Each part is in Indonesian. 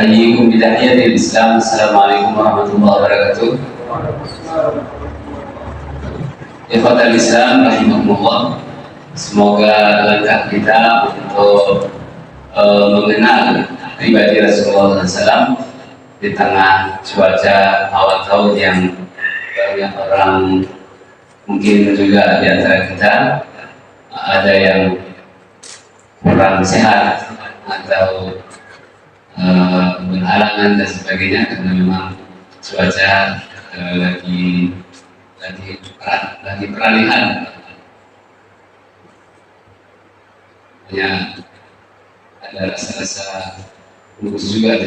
أحييكم بتحية الإسلام. السلام عليكم ورحمة الله وبركاته. Ikhwatal Islam rahimahumullah. Semoga langkah kita untuk mengenal pribadi Rasulullah SAW di tengah cuaca awal tahun yang banyak orang, mungkin juga di antara kita ada yang kurang sehat atau berhalangan dan sebagainya, karena memang cuaca lagi peralihan. Ya, ada rasa-rasa bagus juga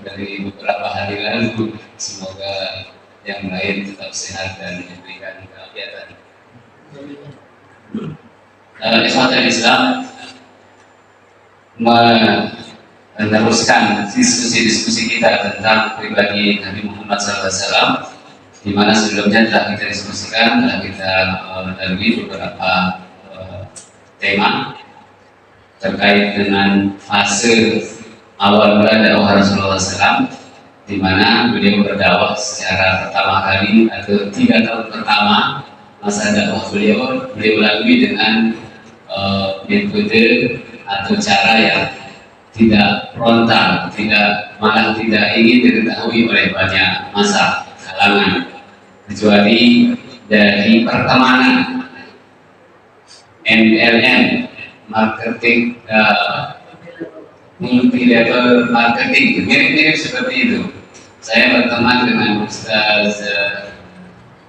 dari beberapa hari lalu. Semoga yang lain tetap sehat dan diberikan keafiatan. Ikhwatul Islam, meneruskan diskusi-diskusi kita tentang pribadi Nabi Muhammad SAW, di mana sebelumnya telah kita diskusikan, telah kita lalui beberapa tema terkait dengan fase awal mula dakwah Rasulullah SAW, di mana beliau berdakwah secara pertama kali atau 3 tahun pertama masa dakwah beliau lalui dengan metode atau cara yang tidak frontal, malah tidak ingin diketahui oleh banyak masa kalangan, kecuali dari pertemanan, MLM, marketing, multi level marketing, mirip-mirip seperti itu. Saya berteman dengan Ustaz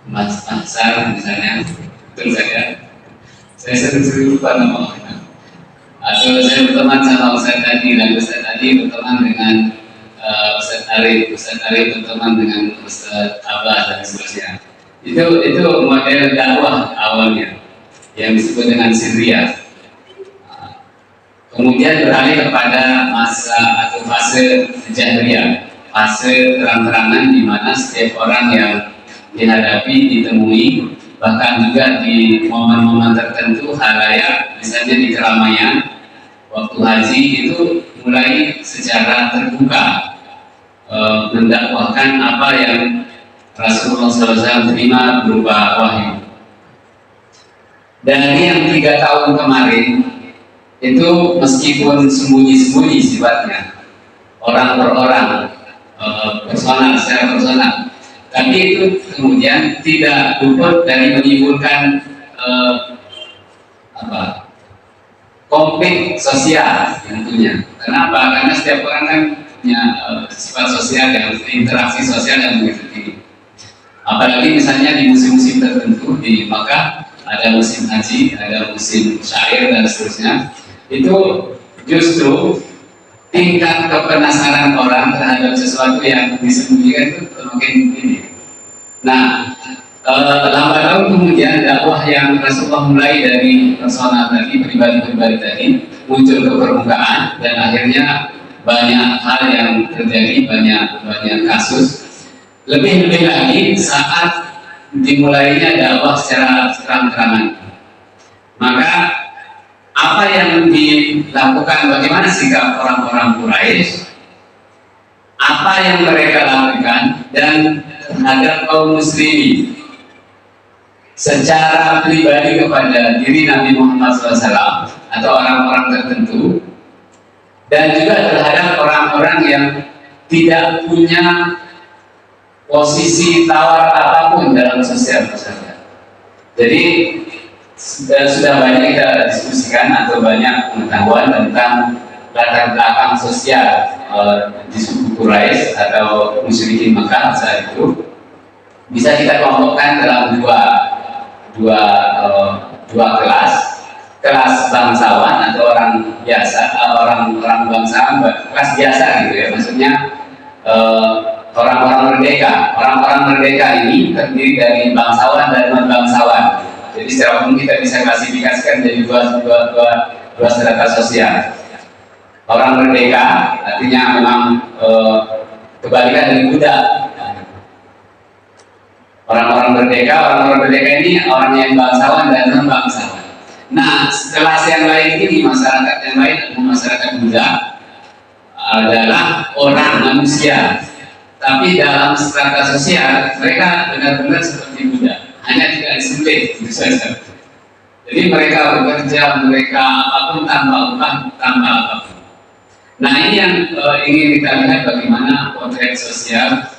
Mas Ahsan misalnya, betul saya sering lupa nama orang. Atau saya berteman sama Ustaz Adi, dan Ustaz Adi berteman dengan Ustaz Arif berteman dengan Ustaz Abah dan seterusnya. Itu model dakwah awalnya yang disebut dengan sirriyah. Kemudian beralih kepada masa atau fase jahriyah, fase terang-terangan, di mana setiap orang yang dihadapi, ditemui, bahkan juga di momen-momen tertentu halayak, misalnya di keramaian waktu haji, itu mulai secara terbuka mendakwahkan apa yang Rasulullah SAW terima berupa wahyu. Dari yang 3 tahun kemarin itu, meskipun sembunyi-sembunyi sifatnya, orang per orang, secara personal, tapi itu kemudian tidak luput dari menimbulkan konflik sosial tentunya. Kenapa? Karena setiap orang kan punya sifat sosial, yang interaksi sosial yang begitu tinggi. Apalagi misalnya di musim-musim tertentu, di Makkah ada musim haji, ada musim syair dan seterusnya. Itu justru tingkat kepenasaran orang terhadap sesuatu yang disembunyikan itu semakin tinggi. Nah, lambat laun kemudian dakwah yang Rasulullah mulai dari personal tadi, pribadi-pribadi tadi, muncul ke permukaan, dan akhirnya banyak hal yang terjadi, banyak kasus. Lebih-lebih lagi saat dimulainya dakwah secara terang-terangan. Maka apa yang dilakukan, bagaimana sikap orang-orang Quraisy, apa yang mereka lakukan, dan terhadap kaum muslimin secara pribadi kepada diri Nabi Muhammad SAW atau orang-orang tertentu, dan juga terhadap orang-orang yang tidak punya posisi tawar apapun dalam sosial masyarakat. Jadi sudah banyak kita diskusikan atau banyak pengetahuan tentang latar belakang sosial di suku Quraisy atau musyrikin Makkah saat itu. Bisa kita kelompokkan dalam dua kelas bangsawan atau orang biasa, orang bangsawan, kelas biasa gitu ya, maksudnya orang-orang merdeka. Orang-orang merdeka ini terdiri dari bangsawan dan non bangsawan. Jadi secara umum kita bisa klasifikasikan jadi dua strata sosial. Orang merdeka artinya memang kebalikan dari budak. Orang-orang merdeka ini orang yang bangsawan dan non bangsawan. Nah, kelas yang lain ini, masyarakat yang lain, masyarakat budak, adalah orang manusia, tapi dalam strata sosial mereka benar-benar seperti budak, hanya tidak disembelih gitu saja. Jadi mereka bekerja, mereka apapun tanpa upah, tanpa apapun. Nah ini yang ingin kita lihat bagaimana potret sosial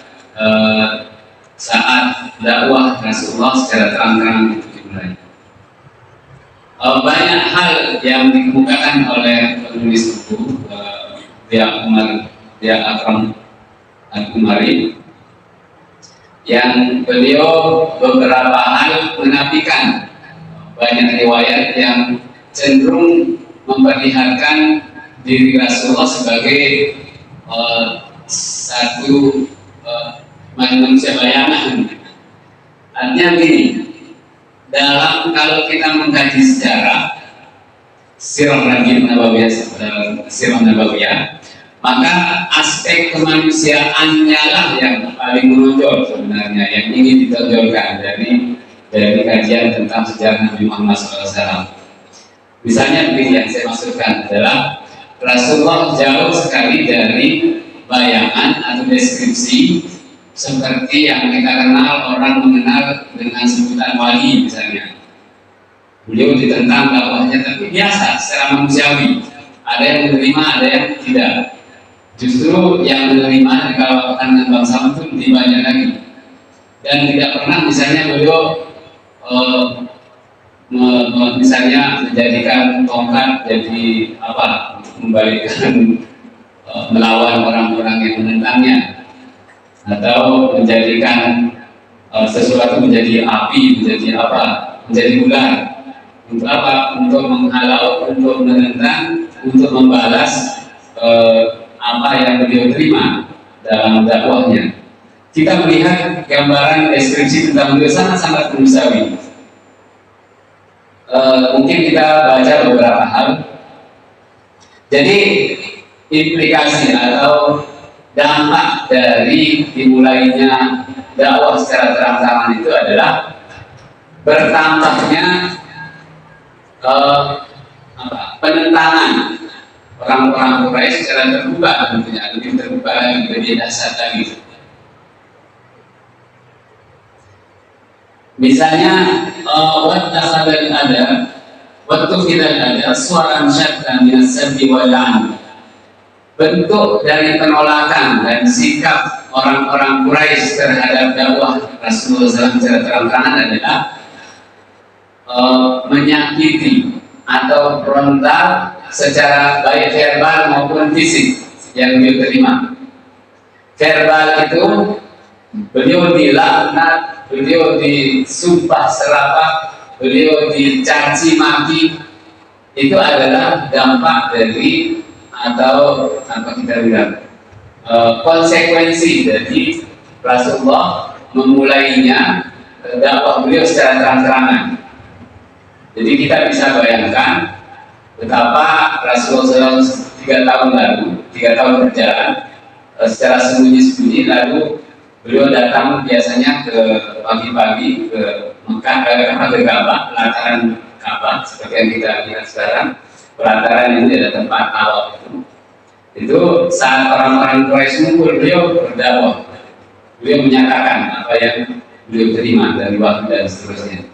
saat dakwah Rasulullah secara terang-terangan itu dimulai. Banyak hal yang dikemukakan oleh penulis buku Dia Akram Al-Umari, yang beliau beberapa hal menafikan banyak riwayat yang cenderung memperlihatkan diri Rasulullah sebagai satu manusia bayangan. Artinya begini, dalam kalau kita mengkaji sejarah Sirah Nabawiyah, maka aspek kemanusiaannya lah yang paling menonjol sebenarnya, yang ingin ditonjolkan dari kajian tentang sejarah Nabi Muhammad SAW. Misalnya begini yang saya maksudkan adalah Rasulullah jauh sekali dari bayangan atau deskripsi seperti yang kita kenal, orang mengenal dengan sebutan wali misalnya. Beliau ditentang dakwahnya, tapi biasa secara manusiawi. Ada yang menerima, ada yang tidak. Justru yang menerima dikalahkan dengan bangsa itu lebih banyak lagi. Dan tidak pernah misalnya beliau misalnya menjadikan tongkat jadi apa, membalikkan melawan orang-orang yang menentangnya, atau menjadikan sesuatu menjadi api, menjadi apa, menjadi ular. Untuk apa? Untuk menghalau, untuk menentang, untuk membalas apa yang beliau terima dalam dakwahnya. Kita melihat gambaran deskripsi tentang beliau sangat-sangat manusiawi. Mungkin kita baca beberapa hal. Jadi implikasi atau dampak dari dimulainya dakwah secara terang-terangan itu adalah bertambahnya penentangan orang-orang Quraisy secara terbuka, tentunya lebih terbuka lagi, lebih dahsyat lagi. Misalnya waktu kita ada suara syatta minas sabbi wal la'n. Bentuk dari penolakan dan sikap orang-orang Quraisy terhadap dakwah Rasulullah SAW secara terang-terangan adalah menyakiti atau frontal secara baik verbal maupun fisik yang beliau terima. Verbal itu beliau dilaknat, beliau disumpah serapah, beliau dicaci maki. Itu adalah dampak dari atau apa kita bilang konsekuensi dari Rasulullah memulainya dakwah beliau secara terang-terangan. Jadi kita bisa bayangkan betapa Rasulullah SAW 3 tahun lalu, 3 tahun berjalan secara sembunyi-sembunyi, lalu beliau datang biasanya ke pagi-pagi ke Mekah, ke Ka'bah, pelataran Ka'bah seperti yang kita lihat sekarang. Pelataran itu ada tempat tawaf itu saat orang-orang Quraisy ngumpul, beliau berdakwah, beliau menyatakan apa yang beliau terima dari wahyu dan seterusnya.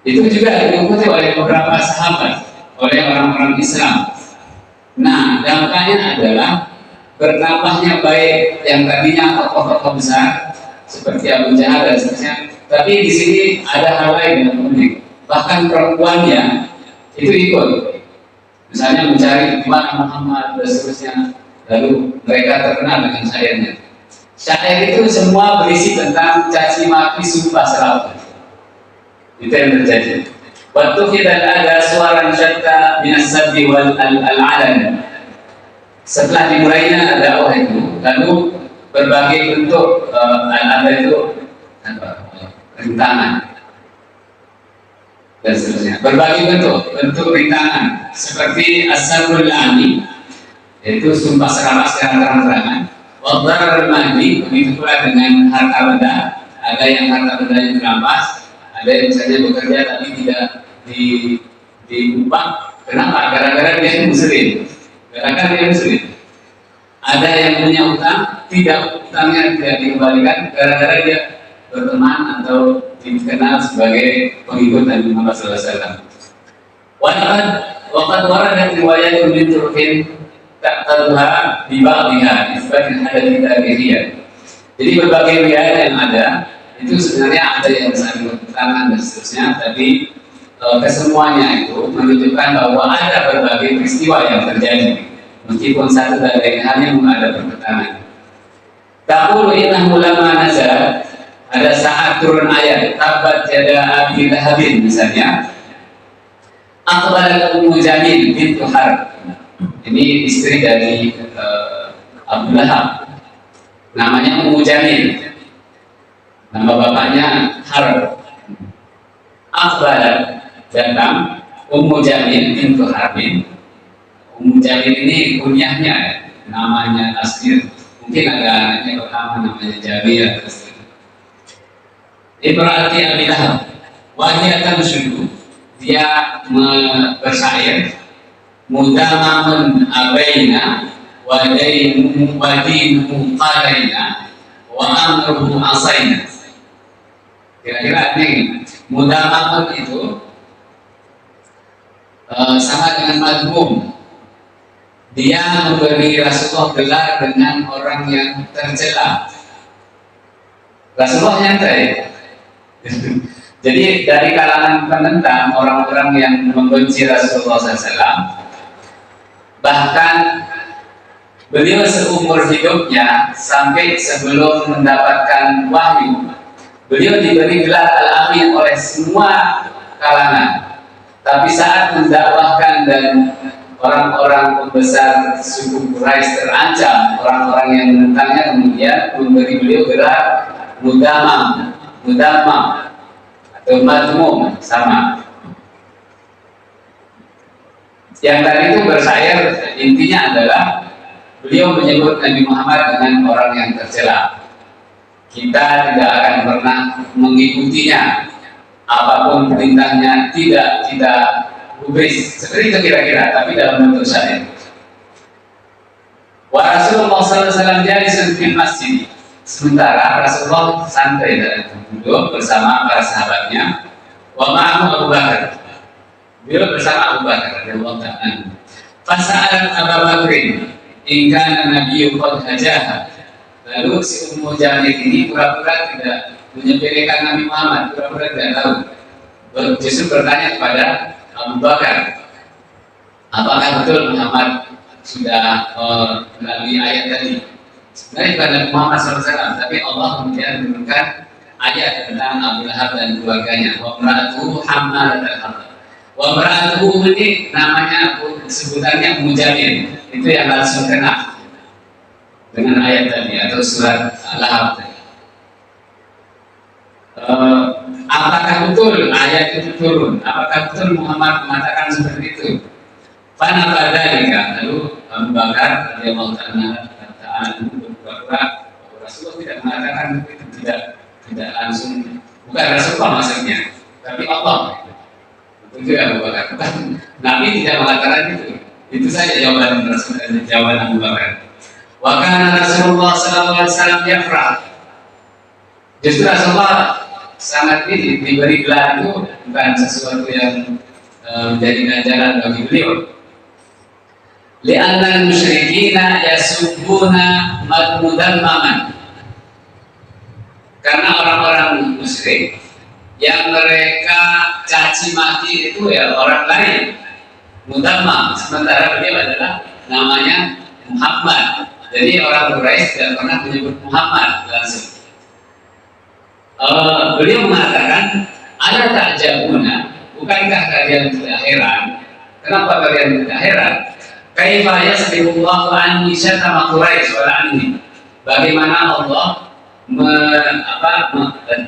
Itu juga diikuti oleh beberapa sahabat, oleh orang-orang Islam. Nah, dampaknya adalah bertambahnya baik yang tadinya tokoh-tokoh besar seperti Abu Jahal dan seterusnya, tapi di sini ada hal lain yang unik. Bahkan perempuannya itu ikut, misalnya mencari di mana Muhammad dan seterusnya. Lalu mereka terkenal dengan syairnya. Syair itu semua berisi tentang caci maki, sumpah serapah. Itu yang terjadi. Waktu kita ada suara syatta minas sabbi wal al-alan. Setelah dimulainya dakwah itu, lalu berbagai bentuk ada itu rintangan dan seterusnya. Berbagai bentuk rintangan seperti as-sabrul ani, yaitu sumpah serapah secara terang-terangan. Wadharar al-mahdi, begitu pula dengan harta benda. Ada yang harta bendanya dirampas, ada yang misalnya bekerja tapi tidak diupah. Kenapa? Gara-gara dia muslim. Gara-gara dia muslim. Ada yang punya utang, utangnya tidak dikembalikan gara-gara dia berteman atau dikenal sebagai pengikut Nabi Muhammad SAW. Waqad waradat riwayatun min turkin ta'taduha bi ba'dihha isbatin hadathi tabi'iyah. Jadi berbagai riwayat yang ada itu sebenarnya ada yang saling bertentangan dan seterusnya, tapi kesemuanya itu menunjukkan bahwa ada berbagai peristiwa yang terjadi, meskipun satu dan lain halnya ada pertentangan. Taqulu innahu lamma nazal, ada saat turun ayat tabat yada abi lahabin misalnya, aqbalat Ummu Jamil bintu Harb, ini istri dari Abu Lahab, namanya Ummu Jamil, nama bapaknya Harb. Aqbalat, datang Ummu Jamil bintu Harbin. Ummu Jamil ini kunyahnya, namanya asli mungkin ada anaknya pertama namanya Jamil. Ibrati Abi Lahab, wajatan sudu, dia bersair, mudamamun abaina, wadinuhu qalaina, wa amruhu asaina. Kira-kira ini mudamamun itu sama dengan madmum. Dia memberi Rasulullah gelar dengan orang yang tercela. Rasulullah nyantai. Jadi dari kalangan penentang, orang-orang yang membenci Rasulullah SAW, bahkan beliau seumur hidupnya sampai sebelum mendapatkan wahyu, beliau diberi gelar Al-Amin oleh semua kalangan. Tapi saat mendakwahkan dan orang-orang pembesar suku Quraisy terancam, orang-orang yang menentangnya kemudian memberi beliau gelar Mudammam atau Madmum, sama. Yang tadi itu bersair, intinya adalah beliau menyebut Nabi Muhammad dengan orang yang tercela. Kita tidak akan pernah mengikutinya, apapun perintahnya tidak kita gubris, seperti itu kira-kira, tapi dalam bentuk syariat. Wa Rasulullah SAW jadi di masjid, sementara Rasulullah santai dan duduk bersama para sahabatnya. Wa ma'ahu Abu Bakar, beliau bersama Abu Bakar radhiyallahu ta'ala. Fasa'alat Abu Bakrin in kana nabiyyu qad hajaha. Lalu si Ummu Jamil ini pura-pura tidak menyepelekan Nabi Muhammad, pura-pura tidak tahu. Justru bertanya kepada Abu Bakar, apakah betul Muhammad sudah melalui ayat tadi? Sebenarnya bukan Nabi Muhammad SAW, tapi Allah kemudian menurunkan ayat tentang Abu Lahab dan keluarganya. Wa imra'atuhu hammalatal hatab. Wa imra'atuhu ini namanya sebutannya Ummu Jamil. Itu yang langsung kena dengan ayat tadi atau surat Al-Lahab tadi. Apakah betul ayat itu turun? Apakah betul Muhammad mengatakan seperti itu? Fana badzalika, lalu Abu Bakar radhiyallahu ta'ala berpura-pura Rasulullah tidak mengatakan itu, tidak langsung, bukan Rasulullah maksudnya, tapi Allah. Itu juga Abu Bakar, bukan Nabi tidak mengatakan itu. Itu saja jawaban Abu Bakar. Wa kana Rasulullah sallallahu alaihi wasallam yafrah. Justru Rasulullah sangat ini diberi gelar itu bukan sesuatu yang menjadi ganjaran bagi beliau. Li'anna al-musyrikina yasubbuna madmudammaman. Karena orang-orang musyrik yang mereka caci maki itu ya orang lain, mudammam, sementara beliau adalah namanya Muhammad. Jadi orang Quraisy tidak pernah menyebut Muhammad langsung. Beliau mengatakan, ala ta'jabuna, bukankah kalian tidak heran? Kenapa kalian tidak heran? Kaifa yasbihullahu an syatama Quraisy wa anhi. Bagaimana Allah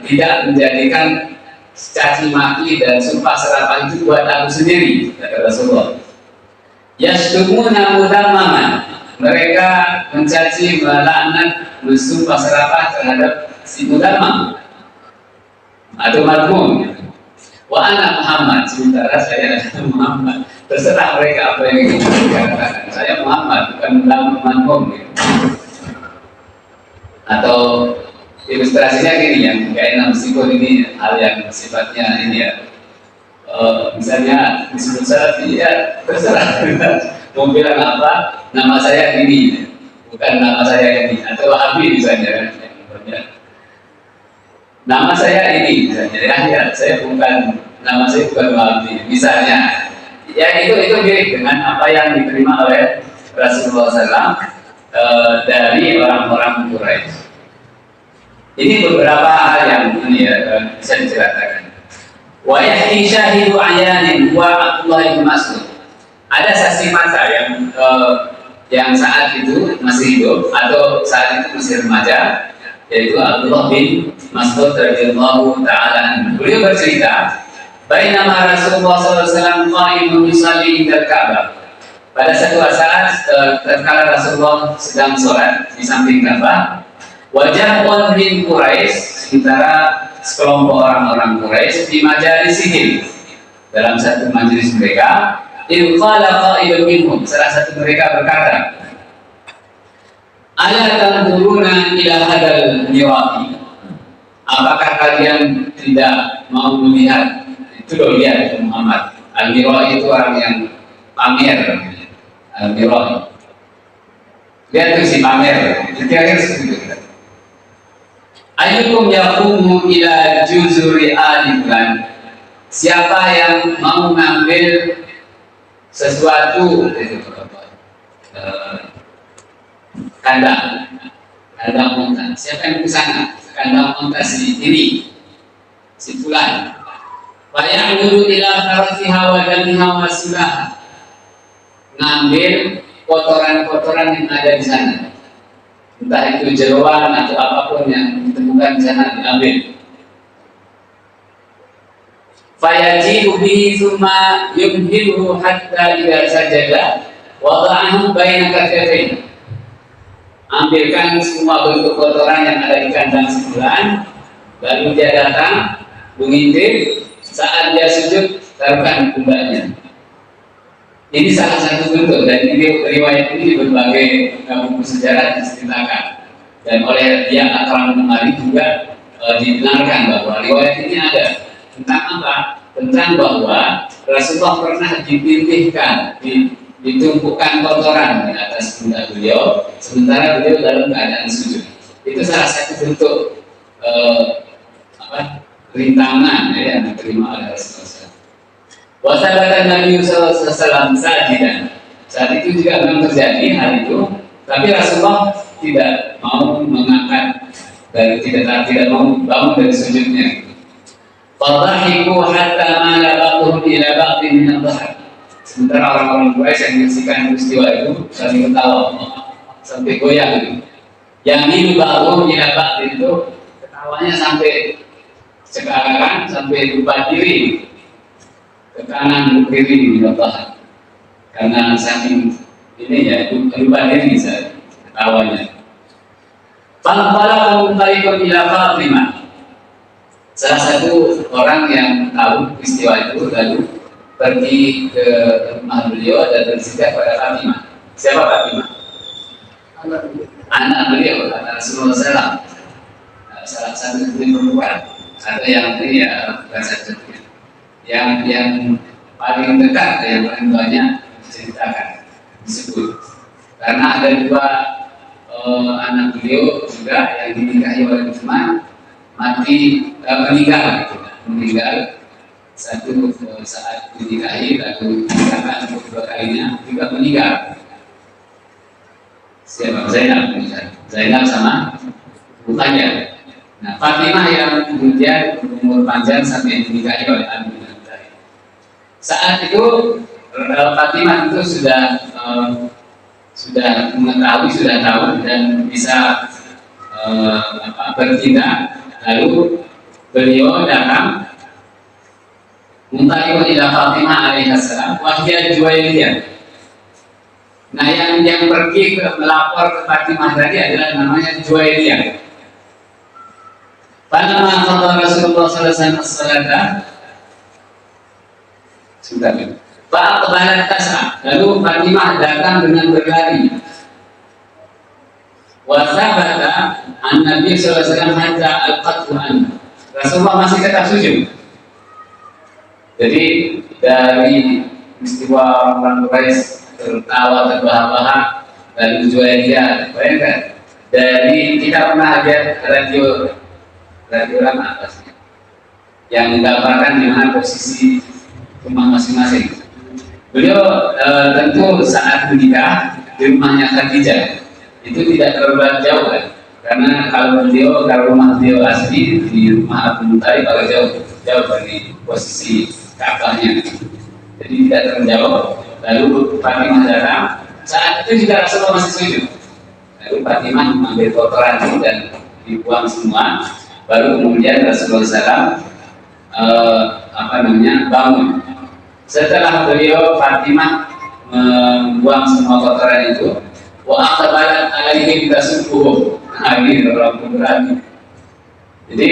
tidak menjadikan caci maki dan sumpah serapah itu buat aku sendiri, kata Rasulullah. Yastumuna mudammaman, mereka mencaci, melaknat, mensumpah serapah terhadap si mudammam atau madmum. Wa ana Muhammad, sementara saya adalah Muhammad. Terserah mereka apa yang ingin mereka katakan. Saya Muhammad, bukan manhum gitu. Atau ilustrasinya gini, yang gak enak meskipun ini hal yang sifatnya ini ya, misalnya disebut salafi, ya terserah mau bilang apa, nama saya ini, bukan nama saya ini, atau Wahabi misalnya kan, nama saya ini misalnya, ya saya bukan, nama saya bukan Wahabi misalnya, ya itu mirip dengan apa yang diterima oleh Rasulullah SAW dari orang-orang Quraisy. Ini beberapa hal yang ini ya, bisa diceritakan. Wa yahdi syahidu ayanin wa Abdullah bin Mas'ud. Ada saksi mata yang saat itu masih hidup atau saat itu masih remaja, yaitu Abdullah bin Mas'ud radhiyallahu taala. Beliau bercerita, bainama Rasulullah SAW qa'imun yusalli indal Ka'bah. Pada satu saat tatkala Rasulullah sedang sholat di samping Ka'bah, wajah min Quraisy, sementara sekelompok orang-orang Quraisy di majelisihim, dalam satu majelis mereka, in qala qailun minhum, salah satu mereka berkata, ala tanzuruna ila hadal miraqi, apakah kalian tidak mau melihat, itu loh lihat Muhammad, al-miraqi itu orang yang pamer, al-miraqi, lihat tuh si pamer, kira-kira seperti itu. Ayyukum yaqumu ila juzuri al-Fulan, siapa yang mau mengambil sesuatu kandang unta, siapa yang ke sana kandang unta ini si Fulan, wa ya'mudu ila farasiha wa damiha wa silaha, ngambil kotoran-kotoran yang ada di sana, entah itu jeroan atau apapun yang ditemukan di sana diambil. Fayajibu bihi thumma yumhiluhu hatta idza sajada wada'ahu baina kafatain. Ambilkan semua bentuk kotoran yang ada di kandang sebulan, lalu dia datang mengintip, saat dia sujud taruhkan pundaknya. Ini salah satu bentuk, dan ini riwayat ini di berbagai buku sejarah diceritakan, dan oleh dia Akram Umari juga dibenarkan bahwa riwayat ini ada tentang apa? Tentang bahwa Rasulullah pernah dipilihkan, ditumpukan kotoran di atas pundak beliau, sementara beliau dalam keadaan sujud. Itu salah satu bentuk rintangan ya, yang diterima oleh Rasulullah. Wasabatan Nabi Sallallahu Alaihi Wasallam saat itu juga memang terjadi hal itu, tapi Rasulullah tidak mau mengangkat dari tidak mau bangun dari sujudnya. Fadhahiku hatta mala ba'dhum ila ba'dhin min adh-dhahr. Sementara orang-orang Quraisy yang menyaksikan peristiwa itu saling ketawa sampai goyang gitu. Yang ini ba'dhum ila ba'dhin itu ketawanya sampai sekarang, sampai lupa diri ke kanan ke kiri di bawah, karena saking ini ya lupa diri bisa ketawanya. Fala muntarikun ila Fatimah, salah satu orang yang tahu peristiwa itu lalu pergi ke rumah beliau dan bercerita pada Fatimah. Siapa Fatimah? Anak beliau, anak Rasulullah SAW, salah satu putri perempuan, atau yang ini ya bukan satu, yang paling dekat, yang paling banyak diceritakan, disebut, karena ada dua anak beliau juga yang dinikahi oleh Utsman meninggal satu saat dinikahi, lalu karena untuk kedua kalinya juga meninggal. Siapa? Zainab sama Ruqayyah. Nah, Fatimah yang kemudian umur panjang sampai dinikahi oleh Ali bin Abi Thalib. Saat itu Fatimah itu sudah mengetahui, sudah tahu dan bisa bertindak. Lalu beliau datang muntaqiun ila Fatimah alaihissalam wahya Juwairiyah. Nah, yang pergi melapor ke Fatimah tadi adalah namanya Juwairiyah. Pada masa Rasulullah SAW Sudah. Pak kebalan tasa. Lalu Fatimah datang dengan berlari. Wasabata an Nabi sallallahu alaihi wasallam hatta al-qathu an. Rasulullah masih tetap sujud. Jadi dari peristiwa orang Quraisy tertawa terbahak-bahak lalu Juwairiyah, bayangkan dari kita pernah lihat radio apa sih yang menggambarkan di mana posisi rumah masing-masing. Beliau tentu saat menikah di rumahnya Khadijah itu tidak terlalu jauh kan? Karena kalau rumah beliau asli di rumah Abu Thalib agak jauh dari posisi Ka'bahnya, jadi tidak terlalu jauh. Lalu Fatimah datang, saat itu juga Rasulullah masih sujud. Lalu Fatimah mengambil kotoran itu dan dibuang semua. Baru kemudian Rasulullah SAW bangun. Setelah beliau Fatimah membuang semua kotoran itu, wa aqbalat alaihim tasubbuhum. Nah, ini orang berani. Jadi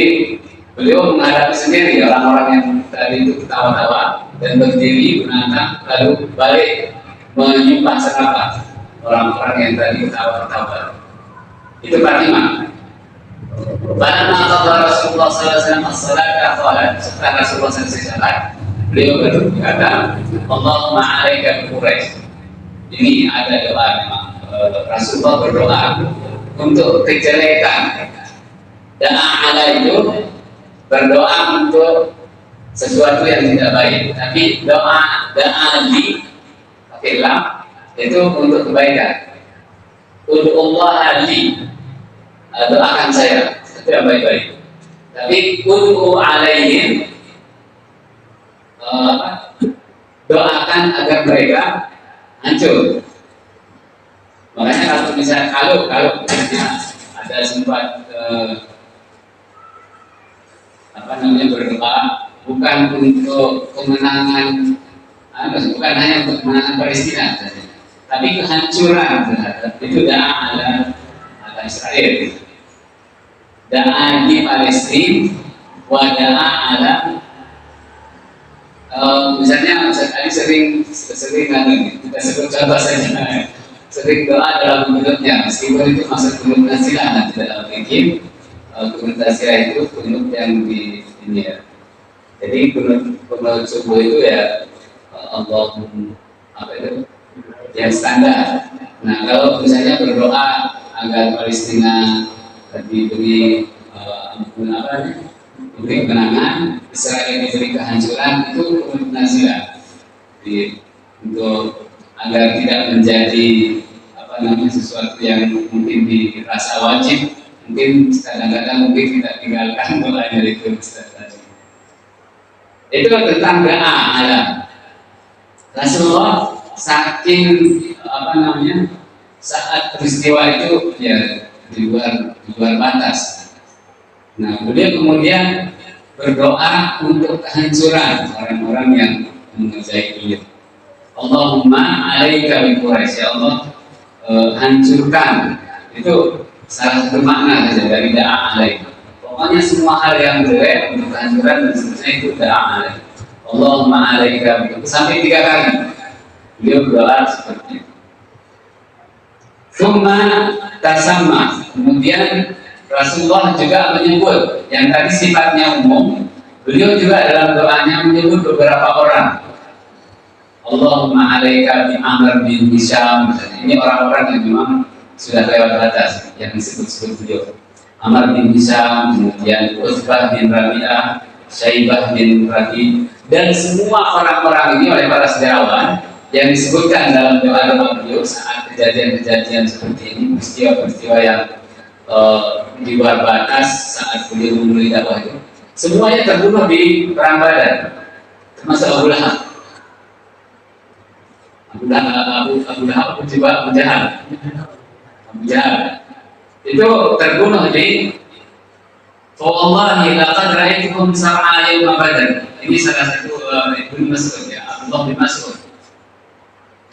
beliau menghadapi sendiri orang-orang yang tadi itu ketawa-tawa dan berdiri menantang, lalu balik menyembah serapa orang-orang yang tadi ketawa-tawa. Itu Fatimah. Pada masa Rasulullah SAW as-salat, setelah Rasulullah selesai salat, beliau berkata, Allahumma alaika bi Quraisy. Ini ada doa memang. Rasulullah berdoa untuk kejelekan. Doa itu berdoa untuk sesuatu yang tidak baik. Tapi doa li pakai lam itu untuk kebaikan. Ud'ullah li, doakan saya, itu yang baik-baik. Tapi ud'u alaihim, doakan agar mereka hancur. Makanya kalau misalnya kalau ada sempat berdoa bukan untuk kemenangan, bukan hanya untuk kemenangan Palestina, tapi kehancuran terhadap itu doa ala Israel, doa di Palestina, doa ala misalnya tadi sering kita sebut contoh saja, sering doa dalam menurutnya, meskipun itu masuk menurut nasilah nanti dalam fikih. Kunut nasilah itu kunut yang di ini ya. Jadi kunut subuh itu ya Allahum yang standar. Nah kalau misalnya berdoa agar Palestina diberi diberi kemenangan, Israel diberi kehancuran, itu kunut nasilah. Untuk agar tidak menjadi sesuatu yang mungkin dirasa wajib, mungkin kadang-kadang mungkin kita tinggalkan doanya itu Ustaz. Itu tentang doa alam. Rasulullah saking saat peristiwa itu ya di luar batas. Nah, beliau kemudian berdoa untuk kehancuran orang-orang yang mengerjai beliau. Allahumma alaika bi Quraisy, ya Allah, hancurkan. Itu salah satu makna saja dari doa alaik. Pokoknya semua hal yang jelek untuk kehancuran dan seterusnya itu doa alaik. Allahumma alaika sampai 3 kali beliau berdoa seperti itu. Summa tasamma, kemudian Rasulullah juga menyebut yang tadi sifatnya umum, beliau juga dalam doanya menyebut beberapa orang. Allahumma alaika bi Amr bin Hisham, ini orang-orang yang memang sudah lewat batas yang disebut-sebut beliau. Amr bin Hisham, kemudian Utsbah bin Rabi'ah, Syaibah bin Rabi, dan semua orang-orang ini oleh para sejarawan yang disebutkan dalam doa-doa beliau saat kejadian-kejadian seperti ini, peristiwa-peristiwa yang di luar batas saat beliau memulai dakwah itu, semuanya terbunuh di perang Badar, termasuk Abu Lahab. Abu Lahab juga Abu Jahal itu terbunuh di Wallahi laqad ra'aytukum sar'a yawma Badr. Ini salah satu Ibnu Mas'ud ya, Abdullah bin Mas'ud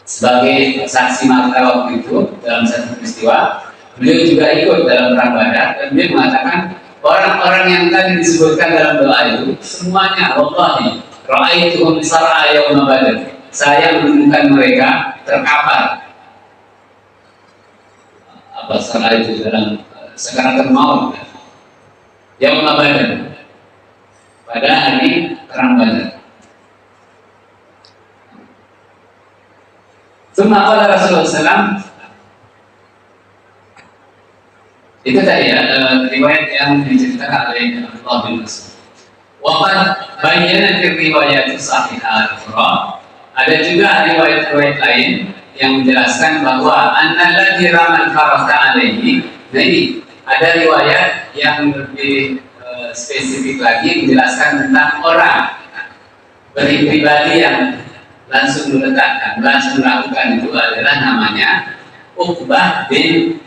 sebagai saksi mata waktu itu dalam satu peristiwa. Beliau juga ikut dalam perang Badar dan beliau mengatakan orang-orang yang tadi disebutkan dalam doa itu semuanya wallahi Ra'aituhum sar'a yauma Badr. Saya menemukan mereka terkapar. Apa sar'a itu dalam sekaratul maut? Yauma Badr. Pada hari perang Badar. Summa qala Rasulullah SAW, itu tadi ya, riwayat yang diceritakan oleh Abdullah bin Mas'ud. Waqad bayyana fi riwayat sahihah al-ukhra, ada juga riwayat-riwayat lain yang menjelaskan bahwa annalladzi ramal farasa alaihi. Nah ini ada riwayat yang lebih spesifik lagi menjelaskan tentang orang pribadi yang langsung meletakkan, langsung melakukan itu adalah namanya Uqbah bin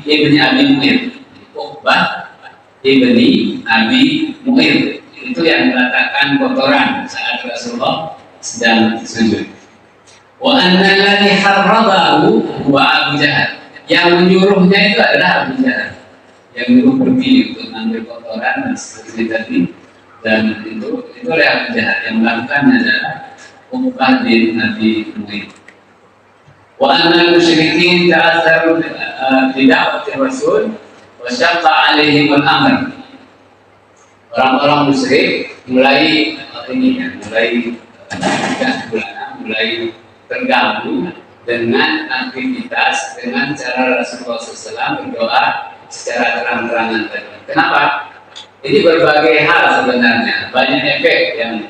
ibni Abi Mu'ir. Uqbah ibni Abi Mu'ir itu yang meletakkan kotoran saat Rasulullah sedang sujud. Wa annalladzi harradahu huwa Abu Jahal. Yang menyuruhnya itu adalah Abu Jahal, yang menyuruh pergi untuk mengambil kotoran dan seterusnya tadi. Dan itu oleh Abu Jahal. Yang melakukannya adalah Uqbah bin Abi Mu'ir. Wa annal musyrikin ta'atharu bi da'wati Rasul wa syaqqa 'alaihim al-amr. Orang-orang musyrik mulai mulai terganggu dengan aktivitas, dengan cara Rasulullah SAW berdoa secara terang-terangan tadi. Kenapa? Ini berbagai hal sebenarnya, banyak efek yang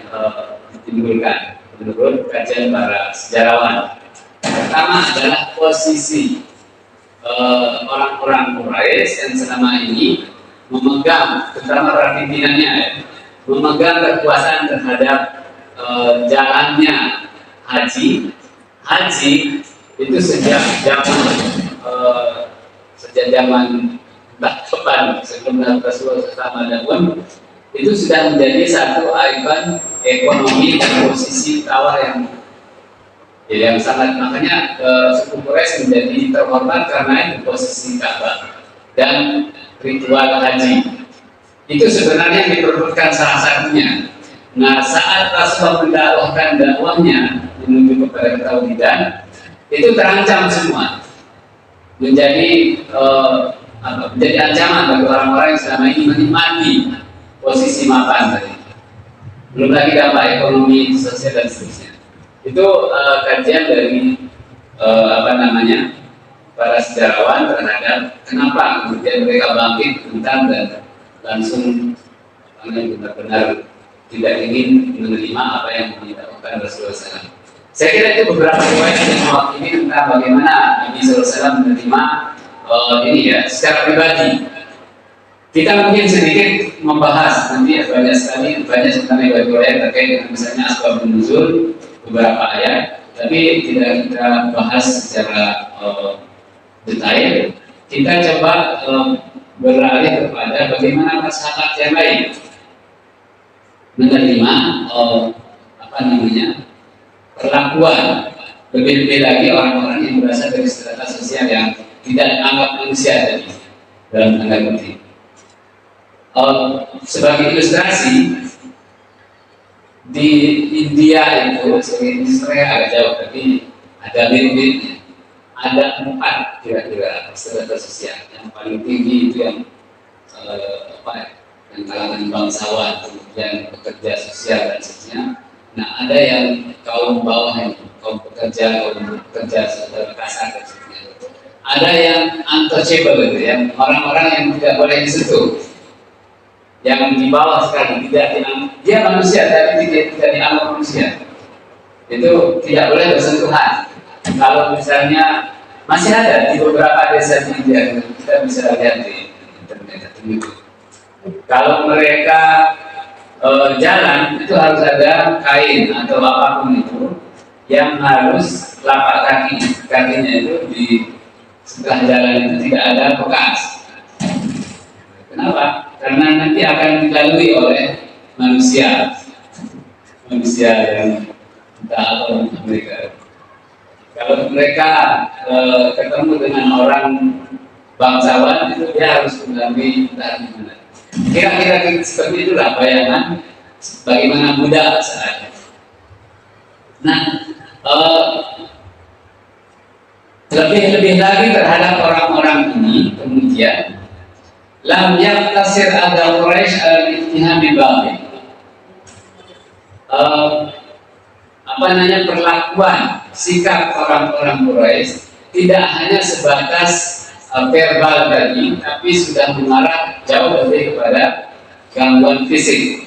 ditimbulkan menurut kajian para sejarawan. Pertama adalah posisi orang-orang Quraisy yang selama ini memegang, terutama para pimpinannya, memegang kekuasaan terhadap jalannya haji. Haji itu sejak zaman kapan sebelum Rasulullah SAW pun itu sudah menjadi satu ikon ekonomi dan posisi tawar yang sangat, makanya suku Quraisy menjadi terhormat karena itu posisi Ka'bah dan ritual haji. Itu sebenarnya diperbutkan salah satunya. Nah, saat Rasulullah mendakwahkan dakwahnya menuju kepada ketauhidan, itu terancam semua, menjadi ancaman bagi orang-orang yang selama ini menikmati posisi mapan tadi. Belum lagi dampak ekonomi, sosial dan seterusnya. Itu kajian dari para sejarawan terhadap kenapa kemudian mereka bangkit bentar dan langsung benar-benar tidak ingin menerima apa yang didakwakan Rasulullah SAW. Saya kira itu beberapa riwayat yang mewakili tentang bagaimana Nabi SAW menerima ini ya secara pribadi. Kita mungkin sedikit membahas nanti banyak sebenarnya riwayat terkait dengan misalnya asbabun nuzul beberapa ayat, tapi tidak kita bahas secara detail. Kita coba beralih kepada bagaimana masyarakat yang lain menerima perlakuan, lebih-lebih lagi orang-orang yang berasal dari strata sosial yang tidak dianggap manusia tadi dalam tanda kutip. Sebagai ilustrasi, di India itu sebenarnya agak jauh, tapi ada mirip-miripnya. Ada 4 kira-kira strata sosial. Yang paling tinggi itu yang yang kalangan bangsawan, kemudian pekerja sosial dan seterusnya. Nah, ada yang kaum bawah, kaum pekerja kasar dan seterusnya. Ada yang untouchable, yang orang-orang yang tidak boleh disentuh, yang di bawah sekali, dia manusia tapi tidak dianggap manusia. Itu tidak boleh bersentuhan. Kalau misalnya masih ada di beberapa desa di India, kita bisa lihat di internet itu. Kalau mereka jalan itu harus ada kain atau apapun itu yang harus telapak kakinya itu di setelah jalan itu tidak ada bekas. Kenapa? Karena nanti akan dilalui oleh manusia yang entah apa mereka. Kalau mereka ketemu dengan orang bangsawan itu dia harus mengalami entah gimana. Kira-kira seperti itulah bayangan bagaimana budak saja. Nah, lebih-lebih lagi terhadap orang-orang ini kemudian lam yaktasir ada Quraisy al-ittihami batin. Perlakuan sikap orang-orang Quraisy tidak hanya sebatas verbal tadi, tapi sudah mengarah jauh lebih kepada gangguan fisik.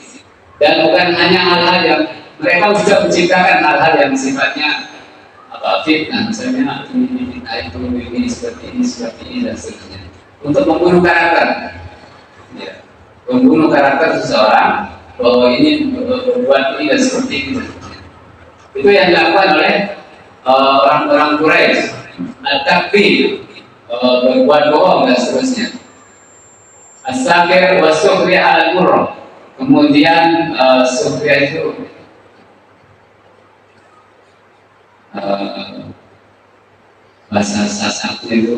Dan bukan hanya hal-hal yang mereka juga menciptakan hal-hal yang sifatnya fitnah, misalnya ini seperti ini dan seterusnya, untuk membunuh karakter, ya. Membunuh karakter seseorang bahwa ini berbuat ini dan seperti ini. Itu yang dilakukan oleh orang-orang Quraisy. Takfir, berbuat bohong dan seterusnya. As-sakir wa sukhriya al-murrah. Kemudian sukhriya itu bahasa sasaknya itu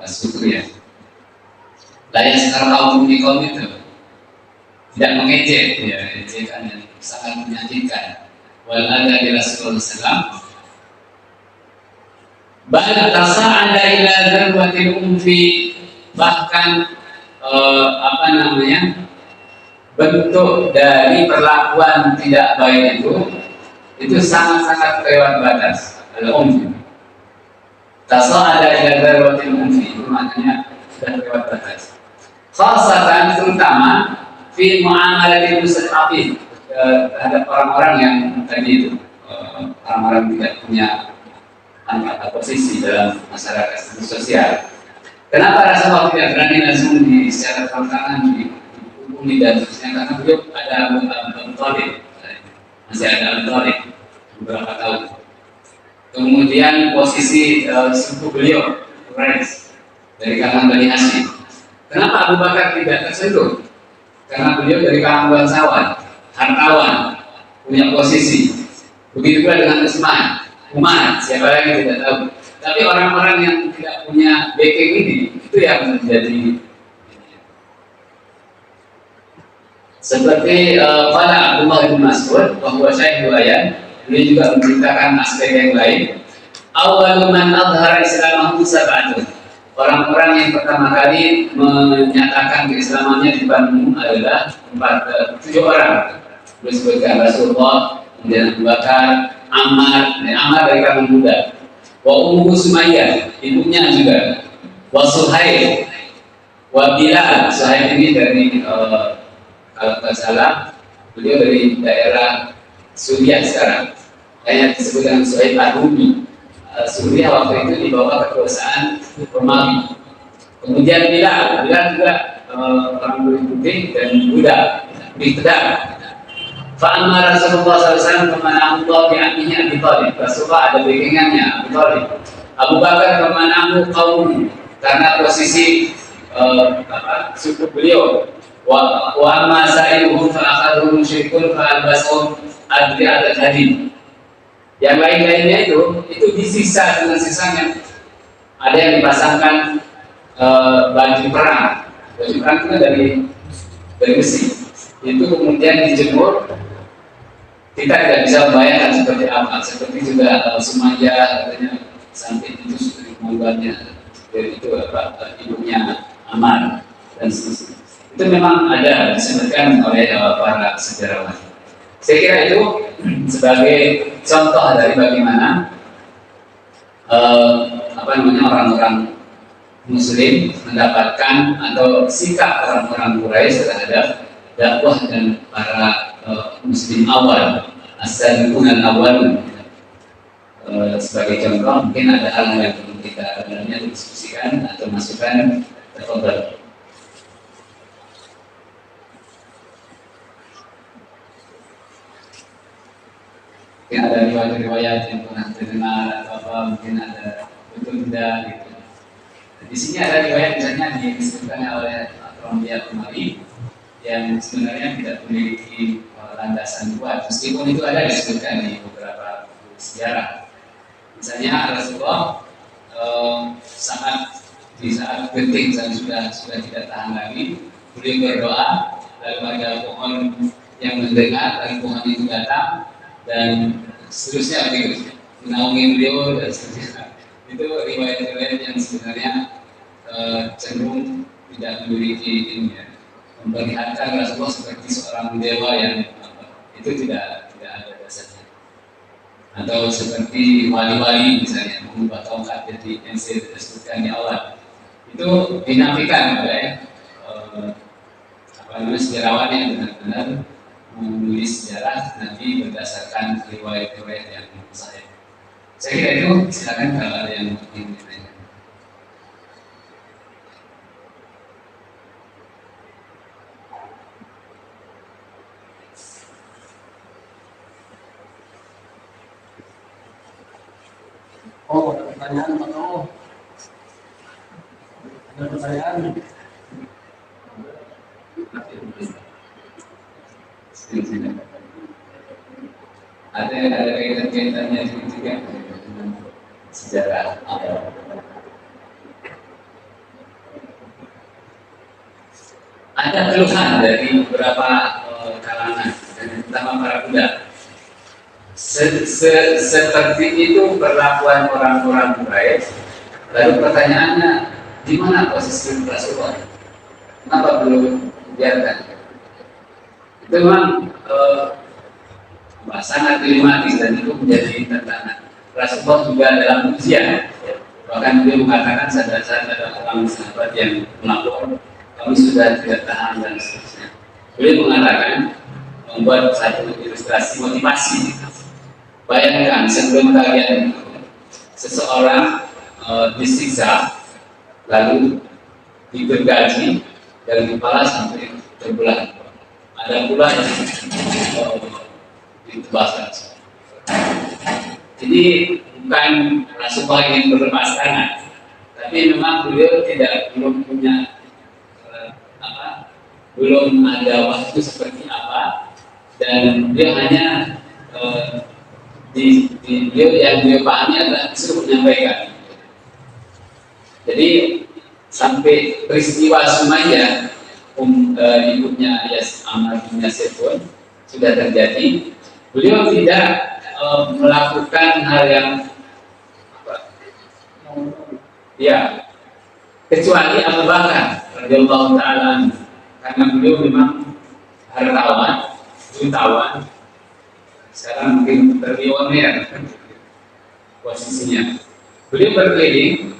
sukhriya. Layak sekarang kaum itu tidak mengejek, ya, ejekan yang sangat menyakitkan. Wal ada di Rasulullah SAW. Bahkan tasa'ada ila darwatil umfi, bahkan bentuk dari perlakuan tidak baik itu sangat-sangat lewat batas. Al-umfi. Tasa'ada ila darwatil umfi, itu maknanya sudah lewat batas. Khasatan terutama fi mu'amalatil mustaqim, terhadap orang-orang yang tadi itu orang-orang tidak punya posisi dalam masyarakat sosial. Kenapa Rasulullah tidak berani langsung secara terang-terangan dihukumi dan seterusnya? Karena beliau ada Abu Thalib, masih ada Abu Thalib beberapa tahun. Kemudian posisi suku beliau Quraisy dari kalangan Bani Hashim. Kenapa Abu Bakar tidak tersentuh? Karena beliau dari kalangan bangsawan, hartawan, punya posisi. Begitu pula dengan Umar, siapa lagi tidak tahu. Tapi orang-orang yang tidak punya backing ini, itu yang menjadi seperti pada Abdullah bin Mas'ud bahwa Syekh Buayan, beliau juga menceritakan aspek yang lain. Awwalu man adhara islamahu sab'atun. Orang-orang yang pertama kali menyatakan keislamannya di Bandung adalah 7 orang. Disebutkan Rasulullah, kemudian Abu Bakar, Ammar dari kalangan muda. Wa Ummu Sumayyah, ibunya juga. Wa Suhail, wa Bilal. Suhail ini dari kalau tidak salah, beliau dari daerah Suriah sekarang. Yang disebut dengan Suhail Ar-Rumi. Suriah waktu itu di bawah kekuasaan Romawi. Kemudian Bilal juga orang kulit putih dan budak, Bid'ah. Fa'amma Rasulullah SAW kemanahu bi'amihi Abi Thalib. Rasulullah ada backingannya Abi Thalib. Abu Bakar kemanahu kaum, karena posisi suku beliau. Wa amma sa'ibuhum fa'akhaduhum musyrikun fa'albasuhum adri'at al-hadid. Yang lain-lainnya itu disisa dengan sisanya. Ada yang dipasangkan baju perang. Baju perang itu dari besi. Itu kemudian dijemur. Kita tidak bisa membayangkan seperti apa. Seperti juga Sumayyah katanya sampai itu sudah membuatnya. Dari itu ibunya Ammar dan seterusnya. Itu memang ada disebutkan oleh para sejarawan. Saya kira itu sebagai contoh dari bagaimana orang-orang Muslim mendapatkan atau sikap orang-orang Quraisy terhadap dakwah dan para Muslim awal, as-sabiqun al-awwalun. Sebagai contoh, mungkin ada hal yang perlu kita diskusikan atau masukan. Tafadhal. Mungkin ada riwayat-riwayat yang pernah terdengar atau apa, mungkin ada betul tidak gitu. Di sini ada riwayat misalnya disebutkan oleh Al-Rambiya Umari yang sebenarnya tidak memiliki landasan kuat, meskipun itu ada disebutkan di beberapa buku sejarah. Misalnya Rasulullah di saat genting sudah tidak tahan lagi, beliau berdoa, lalu ada pohon yang mendengar, lalu pohon itu datang dan seterusnya begitu menaungi beliau dan seterusnya. Itu riwayat-riwayat yang sebenarnya cenderung tidak memiliki ini ya, memperlihatkan Rasulullah seperti seorang dewa yang itu tidak ada dasarnya. Atau seperti wali-wali misalnya mengubah tongkat jadi yang saya sebutkan di awal, itu dinafikan oleh sejarawan yang benar-benar menulis sejarah Nabi berdasarkan riwayat-riwayat yang sahih. Saya kira itu, silakan kalau ada yang ingin ditanya. Oh, ada pertanyaan Pak Tomo. Ada pertanyaan? Ada kaitan-kaitannya juga dengan sejarah awal. Ada keluhan dari beberapa kalangan, terutama para budak. Seperti itu perlakuan orang-orang Quraisy. Lalu pertanyaannya, di mana posisi Rasulullah? Kenapa belum dibiarkan? Itu memang sangat dilematis dan itu menjadi tantangan. Rasulullah juga dalam ujian, bahkan beliau mengatakan saat-saat ada orang sahabat yang melapor, kami sudah tidak tahan dan seterusnya. Beliau mengatakan, membuat satu ilustrasi motivasi. Bayangkan sebelum kalian seseorang disiksa, lalu digergaji dari kepala sampai terbelah. Ada pula yang ditebaskan. Jadi bukan Rasulullah ingin berlepas tangan, tapi memang beliau belum punya belum ada waktu seperti apa, dan dia hanya beliau yang dia pahami adalah disuruh menyampaikan. Jadi sampai peristiwa Sumayyah ibunya Ammar bin Yasir pun sudah terjadi, beliau tidak melakukan hal yang ya, kecuali Abu Bakar radhiyallahu taala, karena beliau memang hartawan, jutawan, sekarang mungkin triliuner posisinya. Beliau berkeliling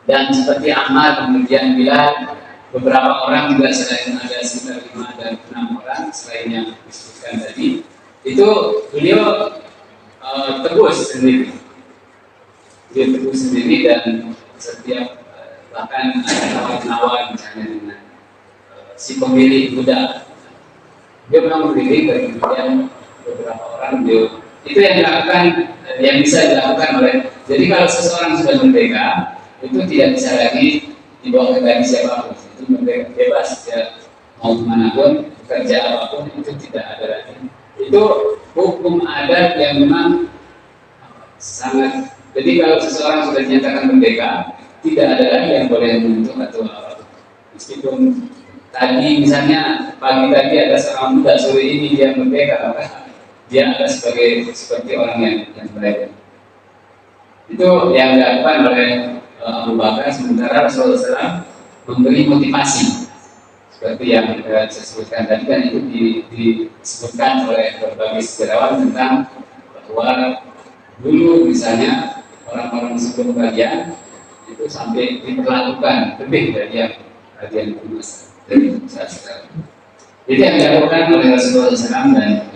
dan seperti Ammar, kemudian Bilal, beberapa orang juga selain ada sekitar 5 dan 6 orang selain yang disebutkan tadi, itu beliau tebus sendiri. Beliau tebus sendiri dan setiap bahkan ada kawan-kawan misalnya dengan si pemilik budak, dia memang berdiri, kemudian beberapa orang beliau itu yang dilakukan, yang bisa dilakukan oleh. Jadi kalau seseorang sudah merdeka, itu tidak bisa lagi dibawa ke gaji siapapun. Itu merdeka bebas, ya mau kemana pun, kerja apapun itu tidak ada lagi. Itu hukum adat yang memang sangat. Jadi kalau seseorang sudah dinyatakan merdeka, tidak ada lagi yang boleh menuntut atau apa. Meskipun tadi misalnya pagi tadi ada seorang muda, sore ini dia merdeka, maka dia ada seperti orang yang berbeda. Itu yang dilakukan oleh Abu Bakar, sementara Rasulullah SAW memberi motivasi. Seperti yang saya sebutkan tadi kan, itu disebutkan oleh berbagai sejarawan tentang bahwa dulu misalnya orang-orang sebelum kalian itu sampai diperlakukan lebih dari yang kalian punya dari saat sekarang. Jadi yang dilakukan oleh Rasulullah SAW dan